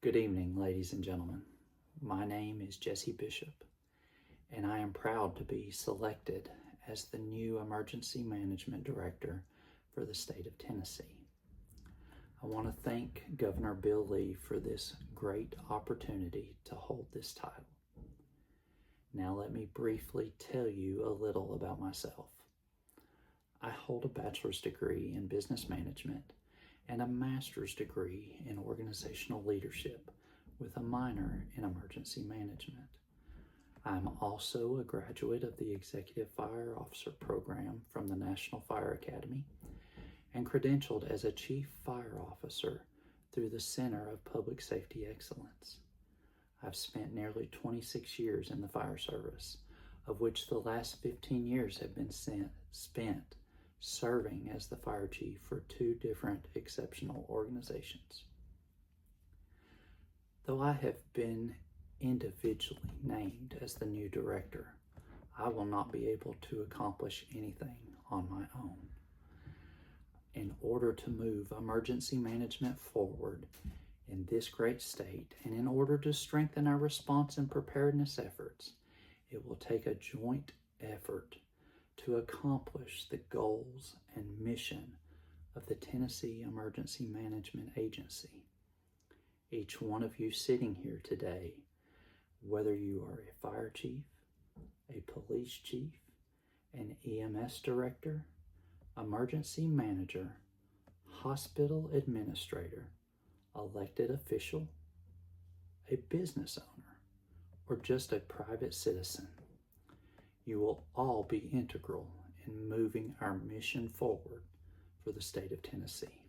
Good evening, ladies and gentlemen. My name is Jesse Bishop, and I am proud to be selected as the new Emergency Management Director for the state of Tennessee. I want to thank Governor Bill Lee for this great opportunity to hold this title. Now let me briefly tell you a little about myself. I hold a bachelor's degree in business management and a master's degree in organizational leadership with a minor in emergency management. I'm also a graduate of the Executive Fire Officer Program from the National Fire Academy and credentialed as a Chief Fire Officer through the Center of Public Safety Excellence. I've spent nearly 26 years in the fire service, of which the last 15 years have been spent serving as the fire chief for two different exceptional organizations. Though I have been individually named as the new director, I will not be able to accomplish anything on my own. In order to move emergency management forward in this great state, and in order to strengthen our response and preparedness efforts, it will take a joint effort to accomplish the goals and mission of the Tennessee Emergency Management Agency. Each one of you sitting here today, whether you are a fire chief, a police chief, an EMS director, emergency manager, hospital administrator, elected official, a business owner, or just a private citizen, you will all be integral in moving our mission forward for the state of Tennessee.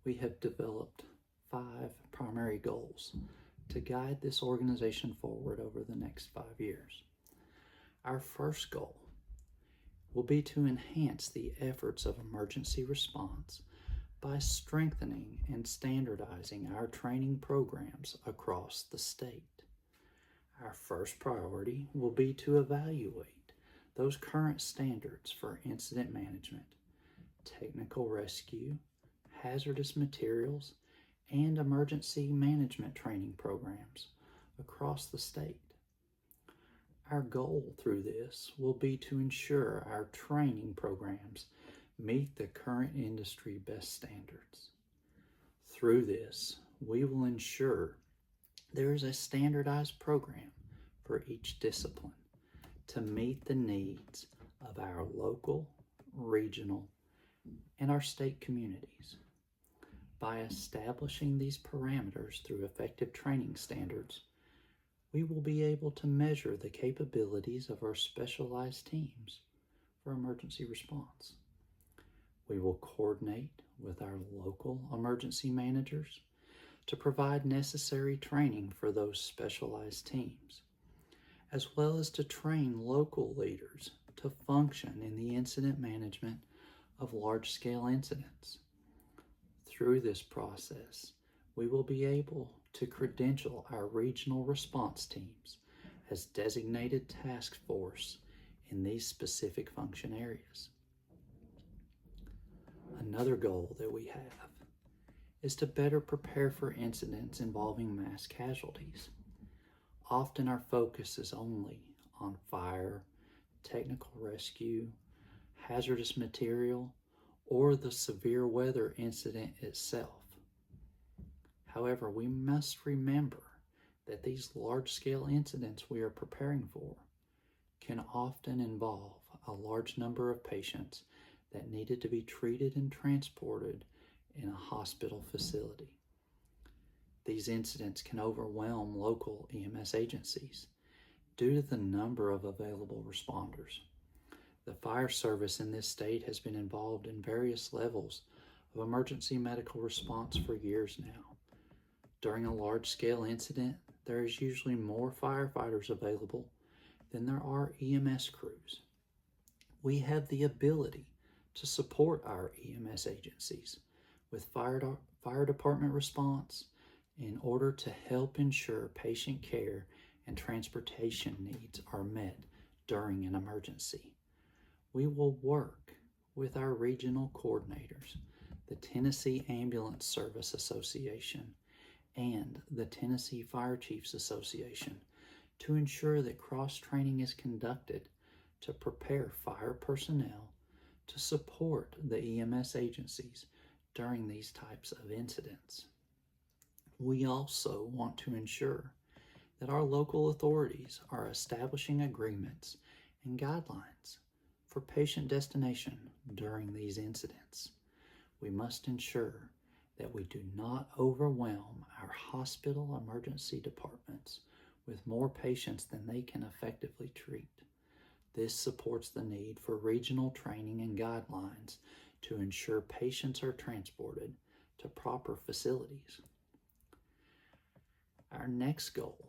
We have developed 5 primary goals to guide this organization forward over the next 5 years. Our first goal will be to enhance the efforts of emergency response by strengthening and standardizing our training programs across the state. Our first priority will be to evaluate those current standards for incident management, technical rescue, hazardous materials, and emergency management training programs across the state. Our goal through this will be to ensure our training programs meet the current industry best standards. Through this, we will ensure there is a standardized program for each discipline to meet the needs of our local, regional, and our state communities. By establishing these parameters through effective training standards, we will be able to measure the capabilities of our specialized teams for emergency response. We will coordinate with our local emergency managers to provide necessary training for those specialized teams, as well as to train local leaders to function in the incident management of large-scale incidents. Through this process, we will be able to credential our regional response teams as designated task force in these specific function areas. Another goal that we have is to better prepare for incidents involving mass casualties. Often our focus is only on fire, technical rescue, hazardous material, or the severe weather incident itself. However, we must remember that these large-scale incidents we are preparing for can often involve a large number of patients that needed to be treated and transported in a hospital facility. These incidents can overwhelm local EMS agencies due to the number of available responders. The fire service in this state has been involved in various levels of emergency medical response for years now. During a large-scale incident, there is usually more firefighters available than there are EMS crews. We have the ability to support our EMS agencies with fire department response in order to help ensure patient care and transportation needs are met during an emergency. We will work with our regional coordinators, the Tennessee Ambulance Service Association, and the Tennessee Fire Chiefs Association to ensure that cross-training is conducted to prepare fire personnel to support the EMS agencies during these types of incidents. We also want to ensure that our local authorities are establishing agreements and guidelines for patient destination during these incidents. We must ensure that we do not overwhelm our hospital emergency departments with more patients than they can effectively treat. This supports the need for regional training and guidelines to ensure patients are transported to proper facilities. Our next goal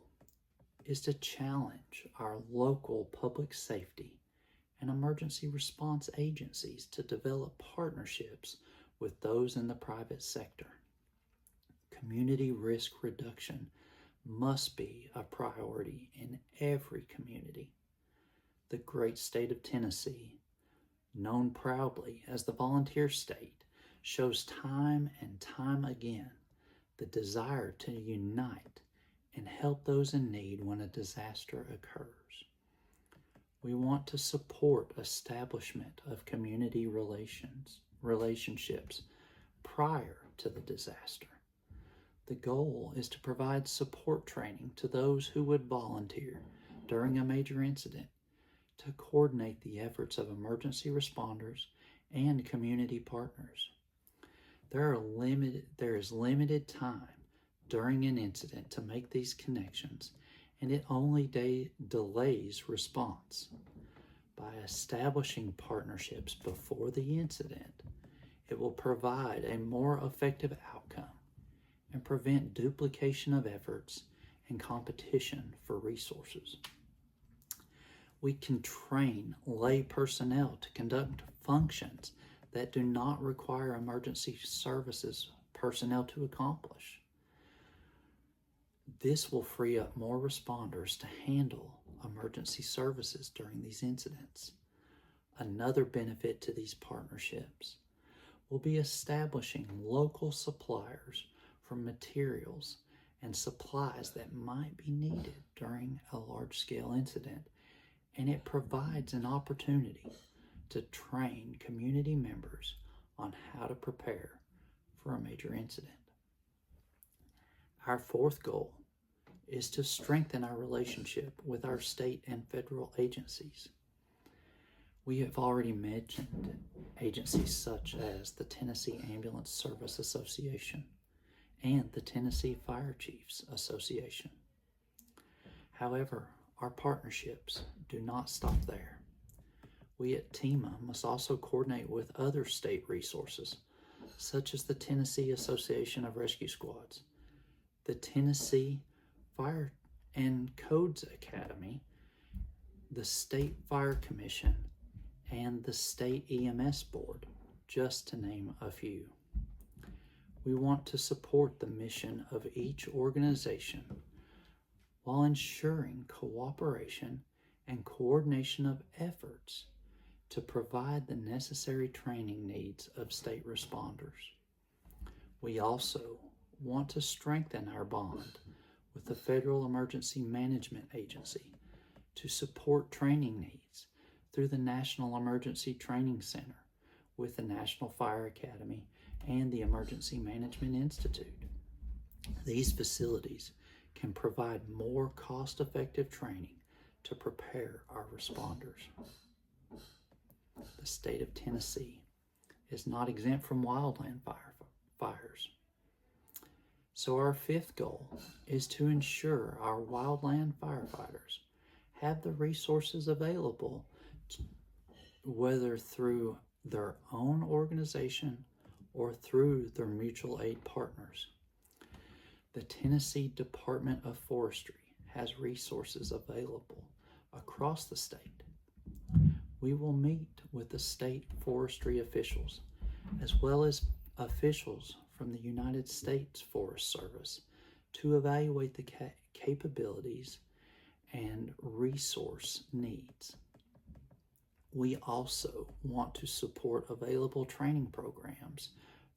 is to challenge our local public safety and emergency response agencies to develop partnerships with those in the private sector. Community risk reduction must be a priority in every community. The great state of Tennessee, known proudly as the volunteer state, shows time and time again the desire to unite and help those in need when a disaster occurs. We want to support establishment of community relationships prior to the disaster. The goal is to provide support training to those who would volunteer during a major incident to coordinate the efforts of emergency responders and community partners. There is limited time during an incident to make these connections, and it only delays response. By establishing partnerships before the incident, it will provide a more effective outcome and prevent duplication of efforts and competition for resources. We can train lay personnel to conduct functions that do not require emergency services personnel to accomplish. This will free up more responders to handle emergency services during these incidents. Another benefit to these partnerships will be establishing local suppliers for materials and supplies that might be needed during a large-scale incident, and it provides an opportunity to train community members on how to prepare for a major incident. Our fourth goal is to strengthen our relationship with our state and federal agencies. We have already mentioned agencies such as the Tennessee Ambulance Service Association and the Tennessee Fire Chiefs Association. However, our partnerships do not stop there. We at TEMA must also coordinate with other state resources, such as the Tennessee Association of Rescue Squads, the Tennessee Fire and Codes Academy, the State Fire Commission, and the State EMS Board, just to name a few. We want to support the mission of each organization while ensuring cooperation and coordination of efforts to provide the necessary training needs of state responders. We also want to strengthen our bond with the Federal Emergency Management Agency to support training needs through the National Emergency Training Center with the National Fire Academy and the Emergency Management Institute. These facilities can provide more cost-effective training to prepare our responders. The state of Tennessee is not exempt from wildland fires. So our fifth goal is to ensure our wildland firefighters have the resources available, whether through their own organization or through their mutual aid partners. The Tennessee Department of Forestry has resources available across the state. We will meet with the state forestry officials as well as officials from the United States Forest Service to evaluate the capabilities and resource needs. We also want to support available training programs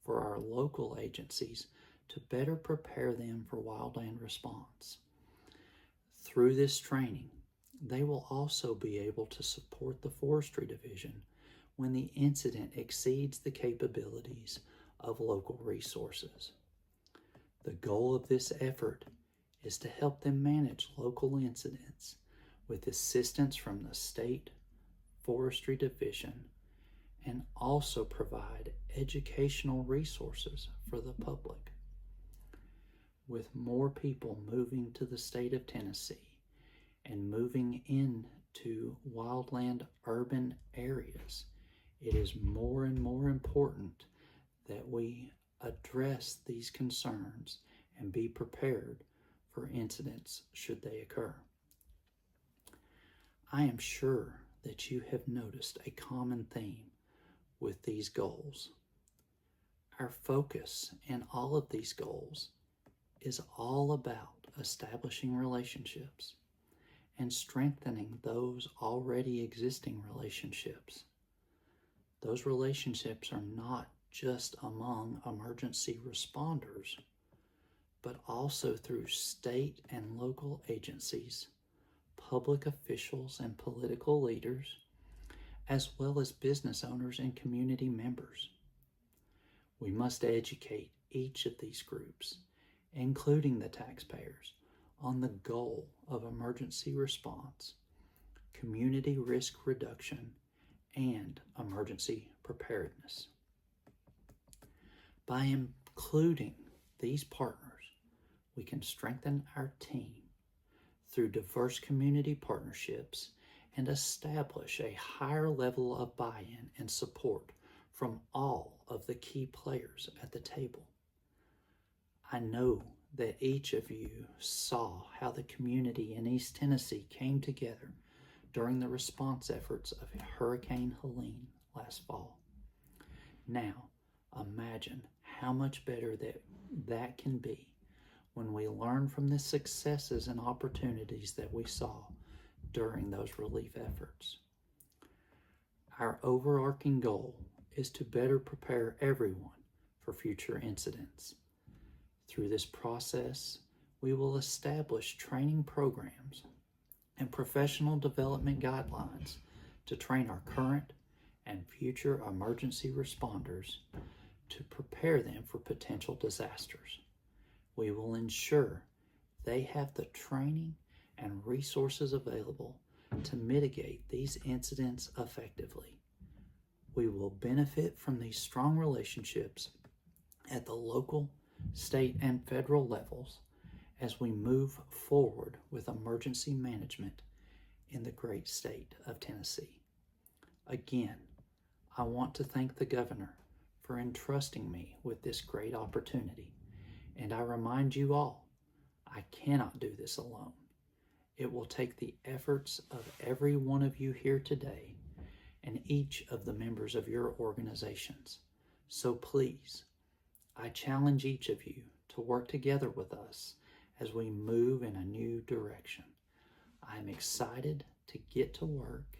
for our local agencies to better prepare them for wildland response. Through this training, they will also be able to support the Forestry Division when the incident exceeds the capabilities of local resources. The goal of this effort is to help them manage local incidents with assistance from the State Forestry Division and also provide educational resources for the public. With more people moving to the state of Tennessee and moving into wildland urban areas, it is more and more important that we address these concerns and be prepared for incidents should they occur. I am sure that you have noticed a common theme with these goals. Our focus in all of these goals is all about establishing relationships and strengthening those already existing relationships. Those relationships are not just among emergency responders, but also through state and local agencies, public officials and political leaders, as well as business owners and community members. We must educate each of these groups, including the taxpayers, on the goal of emergency response, community risk reduction, and emergency preparedness. By including these partners, we can strengthen our team through diverse community partnerships and establish a higher level of buy-in and support from all of the key players at the table. I know that each of you saw how the community in East Tennessee came together during the response efforts of Hurricane Helene last fall. Now, imagine how much better that can be when we learn from the successes and opportunities that we saw during those relief efforts. Our overarching goal is to better prepare everyone for future incidents. Through this process, we will establish training programs and professional development guidelines to train our current and future emergency responders to prepare them for potential disasters. We will ensure they have the training and resources available to mitigate these incidents effectively. We will benefit from these strong relationships at the local, state, and federal levels as we move forward with emergency management in the great state of Tennessee. Again, I want to thank the governor for entrusting me with this great opportunity, and I remind you all, I cannot do this alone. It will take the efforts of every one of you here today and each of the members of your organizations. So please, I challenge each of you to work together with us as we move in a new direction. I am excited to get to work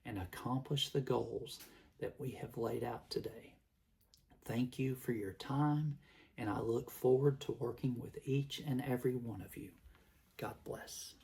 and accomplish the goals that we have laid out today. Thank you for your time, and I look forward to working with each and every one of you. God bless.